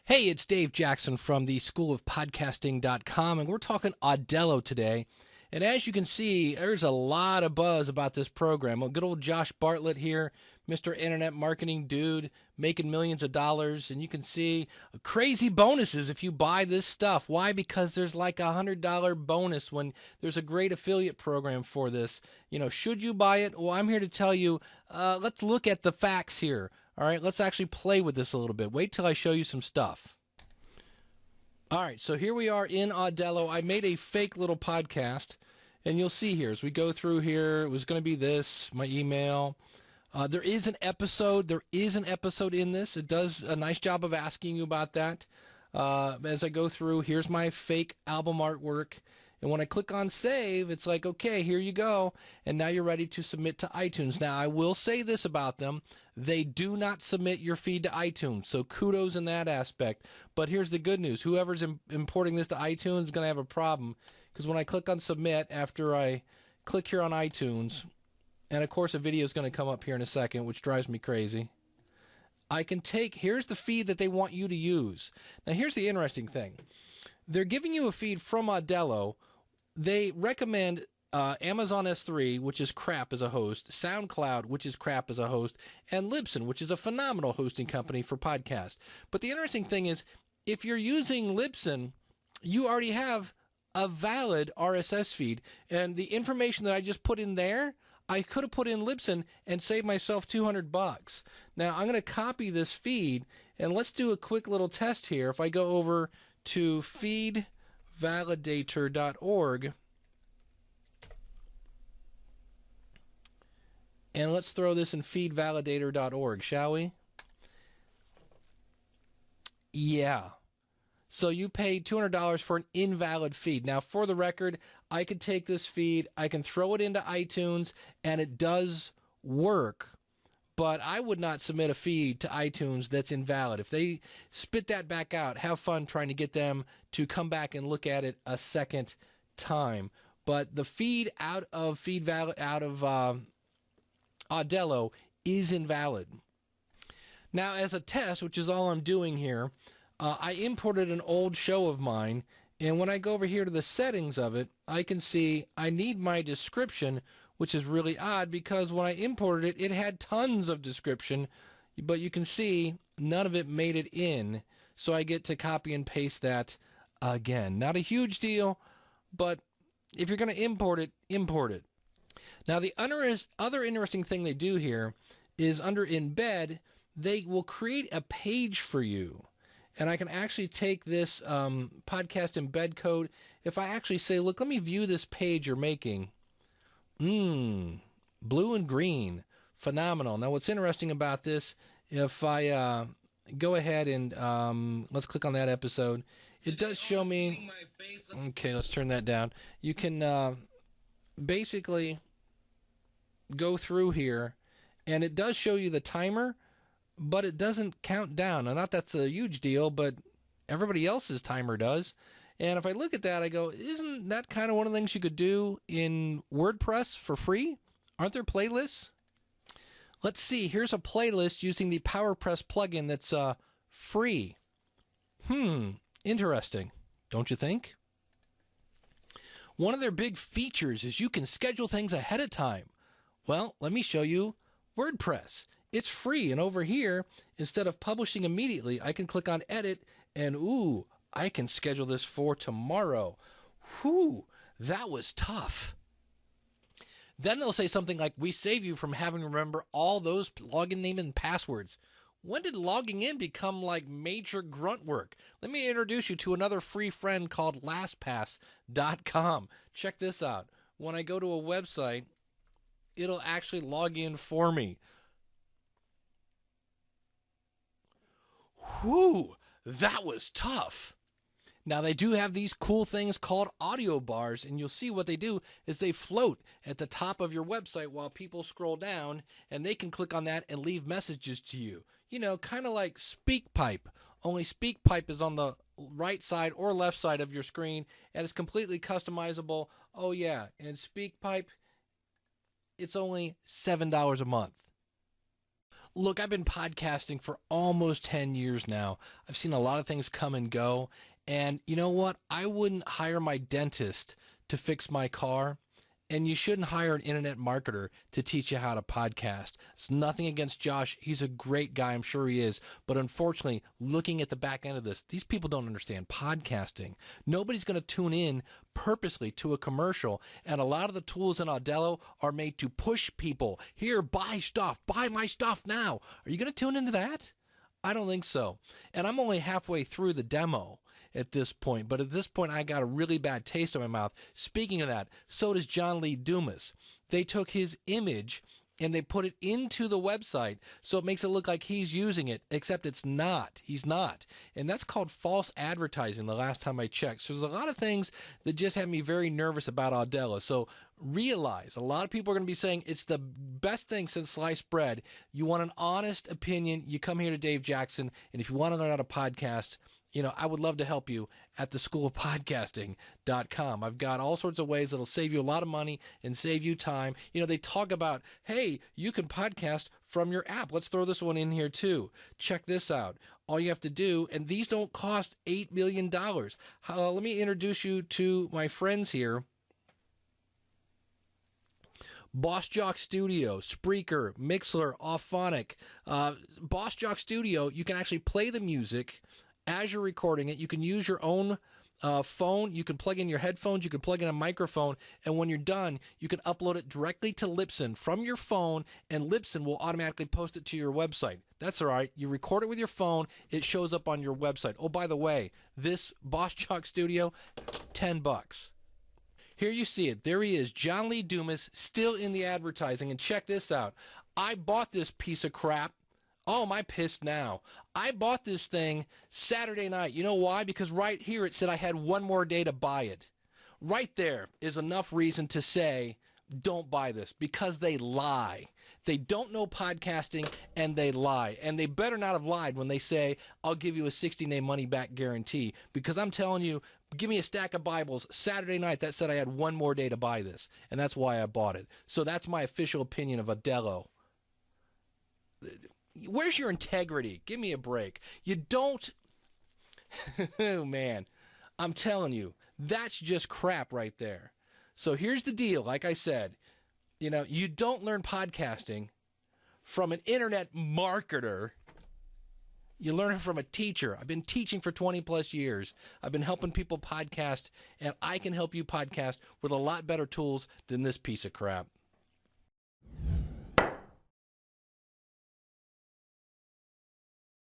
Hey, it's Dave Jackson from the schoolofpodcasting.com, and we're talking Audello today. And as you can see, there's a lot of buzz about this program. Well, good old Josh Bartlett here, Mr. Internet Marketing Dude, making millions of dollars. And you can see crazy bonuses if you buy this stuff. Why? Because there's like $100 bonus when there's a great affiliate program for this. Should you buy it? Well, I'm here to tell you, let's look at the facts here. All right, let's actually play with this a little bit. Wait till I show you some stuff. All right, so here we are in Audello. I made a fake little podcast, and you'll see here as we go through here, it was going to be this, my email. There is an episode. There is an episode in this. It does a nice job of asking you about that. As I go through, here's my fake album artwork. And when I click on save, it's like, okay, here you go. And now you're ready to submit to iTunes. Now, I will say this about them. They do not submit your feed to iTunes. So kudos in that aspect. But here's the good news. Whoever's importing this to iTunes is going to have a problem. Because when I click on submit, after I click here on iTunes, and of course a video is going to come up here in a second, which drives me crazy. I can take, here's the feed that they want you to use. Now, here's the interesting thing. They're giving you a feed from Audello. They recommend Amazon S3, which is crap as a host, SoundCloud, which is crap as a host, and Libsyn, which is a phenomenal hosting company for podcasts. But the interesting thing is, if you're using Libsyn, you already have a valid RSS feed. And the information that I just put in there, I could have put in Libsyn and saved myself $200. Now, I'm going to copy this feed, and let's do a quick little test here. If I go over to feedvalidator.org, and let's throw this in feedvalidator.org, shall we? Yeah. So you paid $200 for an invalid feed. Now, for the record, I could take this feed, I can throw it into iTunes, and it does work. But I would not submit a feed to iTunes that's invalid. If they spit that back out, have fun trying to get them to come back and look at it a second time. But the feed out of Audello is invalid. Now, as a test, which is all I'm doing here, I imported an old show of mine, and when I go over here to the settings of it, I can see I need my description, which is really odd because when I imported it, it had tons of description, but you can see none of it made it in. So I get to copy and paste that again. Not a huge deal, but if you're going to import it, import it. Now, the other interesting thing they do here is under embed, they will create a page for you. And I can actually take this podcast embed code. If I actually say, look, let me view this page you're making. Blue and green. Phenomenal. Now, what's interesting about this, if I go ahead and let's click on that episode, it does show me. Okay, let's turn that down. You can basically go through here, and it does show you the timer, but it doesn't count down. Now, not that's a huge deal, but everybody else's timer does. And if I look at that, I go, isn't that kind of one of the things you could do in WordPress for free? Aren't there playlists? Let's see. Here's a playlist using the PowerPress plugin that's free. Interesting. Don't you think? One of their big features is you can schedule things ahead of time. Well, let me show you WordPress. It's free, and over here, instead of publishing immediately, I can click on edit, and ooh, I can schedule this for tomorrow. Whew, that was tough. Then they'll say something like, we save you from having to remember all those login name and passwords. When did logging in become like major grunt work? Let me introduce you to another free friend called LastPass.com. Check this out. When I go to a website, it'll actually log in for me. Whew, that was tough. Now, they do have these cool things called audio bars, and you'll see what they do is they float at the top of your website while people scroll down, and they can click on that and leave messages to you. You know, kind of like SpeakPipe, only SpeakPipe is on the right side or left side of your screen, and it's completely customizable. Oh, yeah, and SpeakPipe, it's only $7 a month. Look, I've been podcasting for almost 10 years now. I've seen a lot of things come and go. And you know what? I wouldn't hire my dentist to fix my car. And you shouldn't hire an internet marketer to teach you how to podcast. It's nothing against Josh. He's a great guy. I'm sure he is. But unfortunately, looking at the back end of this, these people don't understand podcasting. Nobody's going to tune in purposely to a commercial. And a lot of the tools in Audello are made to push people. Here, buy stuff. Buy my stuff now. Are you going to tune into that? I don't think so. And I'm only halfway through the demo at this point. But at this point, I got a really bad taste in my mouth. Speaking of that, so does John Lee Dumas. They took his image and they put it into the website so it makes it look like he's using it, except it's not. He's not. And that's called false advertising the last time I checked. So there's a lot of things that just have me very nervous about Audello. So realize a lot of people are going to be saying it's the best thing since sliced bread. You want an honest opinion, you come here to Dave Jackson. And if you want to learn how to podcast, I would love to help you at the schoolofpodcasting.com. I've got all sorts of ways that'll save you a lot of money and save you time. They talk about, hey, you can podcast from your app. Let's throw this one in here too. Check this out. All you have to do, and these don't cost $8 million. Let me introduce you to my friends here. Boss Jock Studio, Spreaker, Mixler, Auphonic. Boss Jock Studio, you can actually play the music as you're recording it. You can use your own phone. You can plug in your headphones. You can plug in a microphone. And when you're done, you can upload it directly to Libsyn from your phone, and Libsyn will automatically post it to your website. That's all right. You record it with your phone. It shows up on your website. Oh, by the way, this Boss Jock Studio, $10. Here you see it. There he is, John Lee Dumas, still in the advertising. And check this out. I bought this piece of crap. Oh, am I pissed now? I bought this thing Saturday night. You know why? Because right here it said I had one more day to buy it. Right there is enough reason to say don't buy this, because they lie. They don't know podcasting and they lie. And they better not have lied when they say, I'll give you a 60-day money-back guarantee. Because I'm telling you, give me a stack of Bibles Saturday night that said I had one more day to buy this. And that's why I bought it. So that's my official opinion of Audello. Where's your integrity? Give me a break. You don't. Oh, man. I'm telling you, that's just crap right there. So here's the deal. Like I said, you don't learn podcasting from an internet marketer. You learn it from a teacher. I've been teaching for 20 plus years. I've been helping people podcast, and I can help you podcast with a lot better tools than this piece of crap.